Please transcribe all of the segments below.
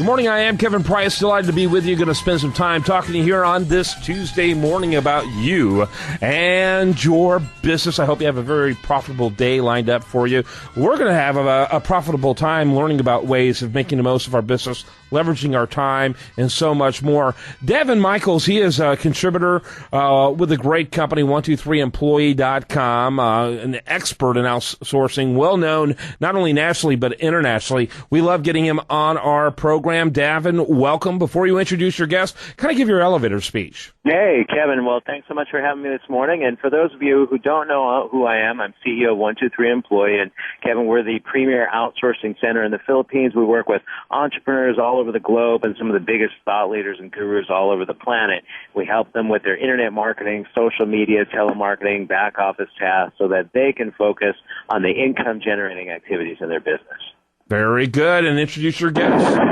Good morning, I am Kevin Price. Delighted to be with you. Going to spend some time talking to you here on this Tuesday morning about you and your business. I hope you have a very profitable day lined up for you. We're going to have a profitable time learning about ways of making the most of our business, leveraging our time, and so much more. Daven Michaels, he is a contributor with a great company, 123employee.com, an expert in outsourcing, well-known not only nationally but internationally. We love getting him on our program. Daven, welcome. Before you introduce your guest, kind of give your elevator speech. Hey, Kevin. Well, thanks so much for having me this morning. And for those of you who don't know who I am, I'm CEO of 123 Employee. And, Kevin, we're the premier outsourcing center in the Philippines. We work with entrepreneurs all over the globe and some of the biggest thought leaders and gurus all over the planet. We help them with their internet marketing, social media, telemarketing, back office tasks so that they can focus on the income-generating activities in their business. Very good. And introduce your guest.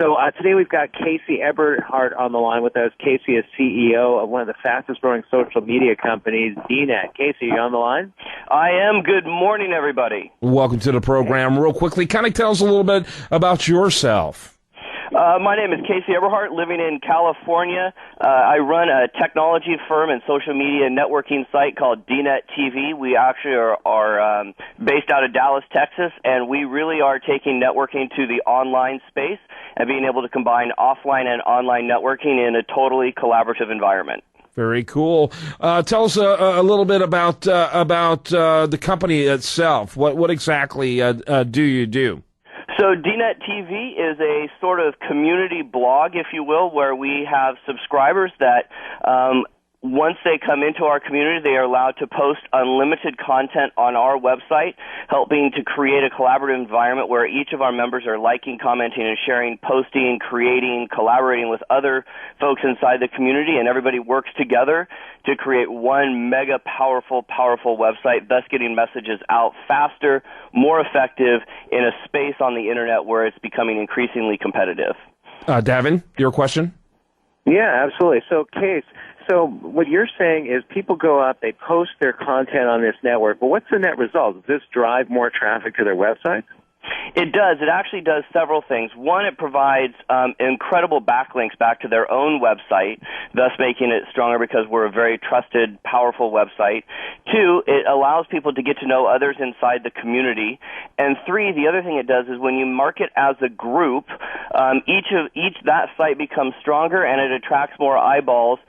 So today we've got Casey Eberhart on the line with us. Casey is CEO of one of the fastest-growing social media companies, DNet. Casey, are you on the line? I am. Good morning, everybody. Welcome to the program. Real quickly, kind of tell us a little bit about yourself. My name is Casey Eberhart, living in California. I run a technology firm and social media networking site called DNet TV. We actually are based out of Dallas, Texas, and we really are taking networking to the online space and being able to combine offline and online networking in a totally collaborative environment. Very cool. Tell us a little bit about the company itself. What exactly do you do? So DNet TV is a sort of community blog, if you will, where we have subscribers that once they come into our community, they are allowed to post unlimited content on our website, helping to create a collaborative environment where each of our members are liking, commenting, and sharing, posting, creating, collaborating with other folks inside the community, and everybody works together to create one mega powerful website, thus getting messages out faster, more effective in a space on the internet where it's becoming increasingly competitive. Daven, your question? Yeah, absolutely. So, So what you're saying is people go up, they post their content on this network, but what's the net result? Does this drive more traffic to their website? It does. It actually does several things. One, it provides incredible backlinks back to their own website, thus making it stronger because we're a very trusted, powerful website. Two, it allows people to get to know others inside the community. And three, the other thing it does is when you market as a group, that site becomes stronger and it attracts more eyeballs,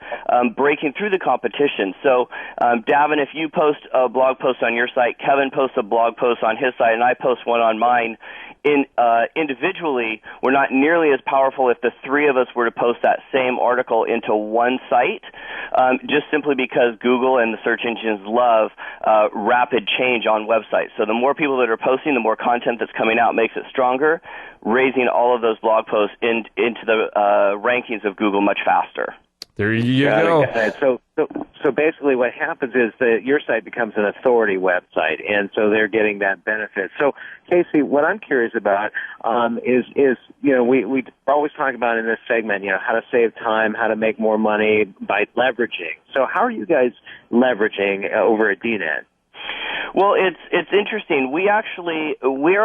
breaking through the competition. So, Daven, if you post a blog post on your site, Kevin posts a blog post on his site, and I post one on mine, individually, we're not nearly as powerful if the three of us were to post that same article into one site, just simply because Google and the search engines love rapid change on websites. So the more people that are posting, the more content that's coming out makes it stronger, raising all of those blog posts into the rankings of Google much faster. There you go. So basically what happens is that your site becomes an authority website, and so they're getting that benefit. So, Casey, what I'm curious about is we always talk about in this segment, how to save time, how to make more money by leveraging. So how are you guys leveraging over at DNet? Well, it's interesting. We are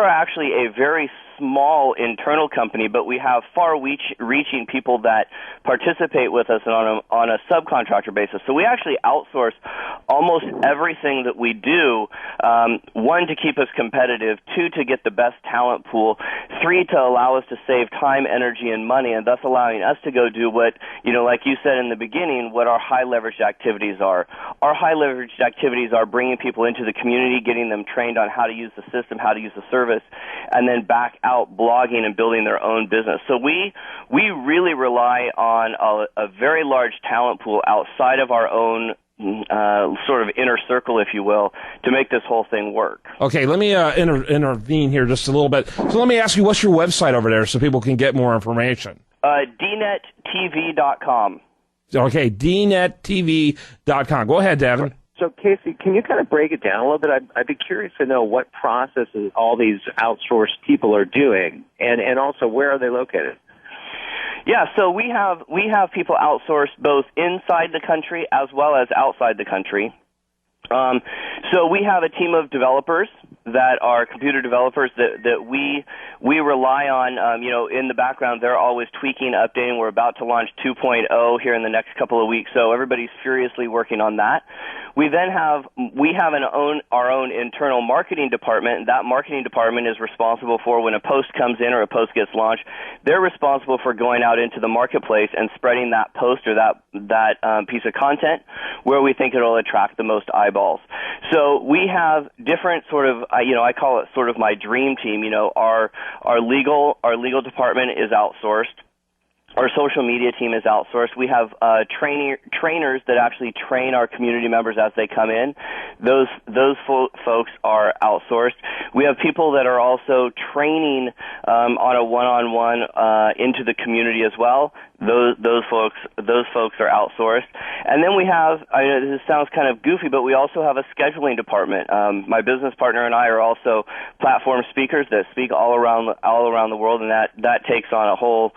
actually a very small internal company, but we have far-reaching people that participate with us on a subcontractor basis. So we actually outsource almost everything that we do, one, to keep us competitive, two, to get the best talent pool, three, to allow us to save time, energy, and money, and thus allowing us to go do what, like you said in the beginning, what our high-leveraged activities are. Our high-leveraged activities are bringing people into the community, getting them trained on how to use the system, how to use the service, and then back out blogging and building their own business. So we really rely on a very large talent pool outside of our own sort of inner circle, if you will, to make this whole thing work. Okay, let me intervene here just a little bit. So let me ask you, what's your website over there so people can get more information? DNetTV.com. Okay, DNetTV.com. Go ahead, Daven. So, Casey, can you kind of break it down a little bit? I'd be curious to know what processes all these outsourced people are doing, and also where are they located? Yeah, so we have people outsourced both inside the country as well as outside the country. So we have a team of developers that are computer developers that we rely on. In the background, they're always tweaking, updating. We're about to launch 2.0 here in the next couple of weeks, so everybody's furiously working on that. We then have our own internal marketing department, and that marketing department is responsible for when a post comes in or a post gets launched. They're responsible for going out into the marketplace and spreading that post or that piece of content where we think it'll attract the most eyeballs. So we have different sort of, I call it sort of my dream team. Our legal department is outsourced. Our social media team is outsourced. We have trainers that actually train our community members as they come in. Those folks are outsourced. We have people that are also training on a one-on-one into the community as well. Those folks are outsourced. And then we have, this sounds kind of goofy, but we also have a scheduling department. My business partner and I are also platform speakers that speak all around the world, and that takes on a whole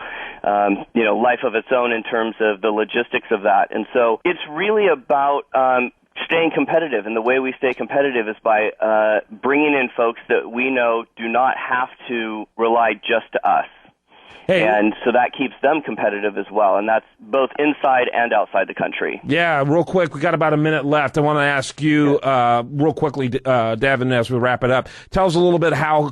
life of its own in terms of the logistics of that. And so it's really about staying competitive, and the way we stay competitive is by bringing in folks that we know do not have to rely just to us. Hey. And so that keeps them competitive as well, and that's both inside and outside the country. Yeah, real quick, we got about a minute left. I want to ask you real quickly, Daven, as we wrap it up, tell us a little bit how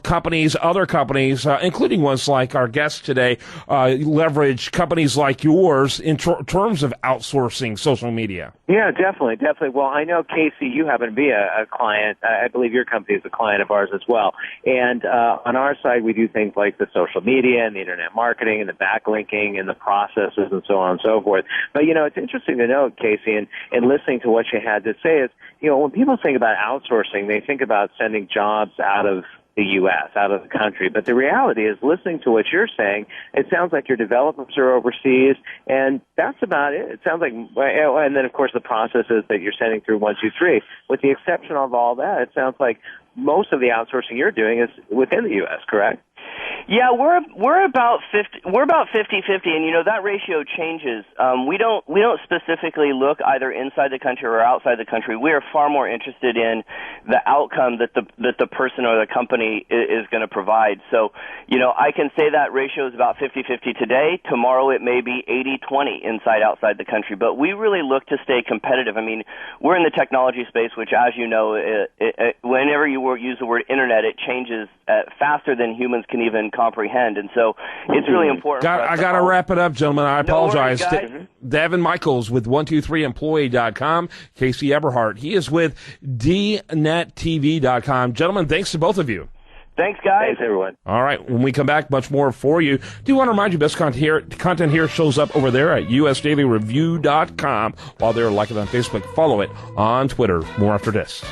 other companies, including ones like our guest today, leverage companies like yours in terms of outsourcing social media. Yeah, definitely. Well, I know, Casey, you happen to be a client. I believe your company is a client of ours as well. And on our side, we do things like the social media and the internet marketing and the backlinking and the processes and so on and so forth. But, it's interesting to note, Casey, and listening to what you had to say is, when people think about outsourcing, they think about sending jobs out of the U.S., out of the country. But the reality is, listening to what you're saying, it sounds like your developers are overseas, and that's about it. It sounds like, and then, of course, the processes that you're sending through 123. With the exception of all that, it sounds like most of the outsourcing you're doing is within the U.S., correct? Yeah, we're about 50-50, and that ratio changes. We don't specifically look either inside the country or outside the country. We are far more interested in the outcome that the person or the company is going to provide. So, I can say that ratio is about 50-50 today. Tomorrow it may be 80-20 inside outside the country, but we really look to stay competitive. I mean, we're in the technology space, which, as you know, whenever you use the word internet, it changes faster than humans can even comprehend, and so it's really important. I got to wrap it up, gentlemen. I apologize. No worries, Daven Michaels with 123employee.com. Casey Eberhart, he is with dnettv.com. Gentlemen, thanks to both of you. Thanks, guys. Thanks, everyone. All right, when we come back, much more for you. Do want to remind you, best content here shows up over there at usdailyreview.com. While they're like it on Facebook, follow it on Twitter. More after this.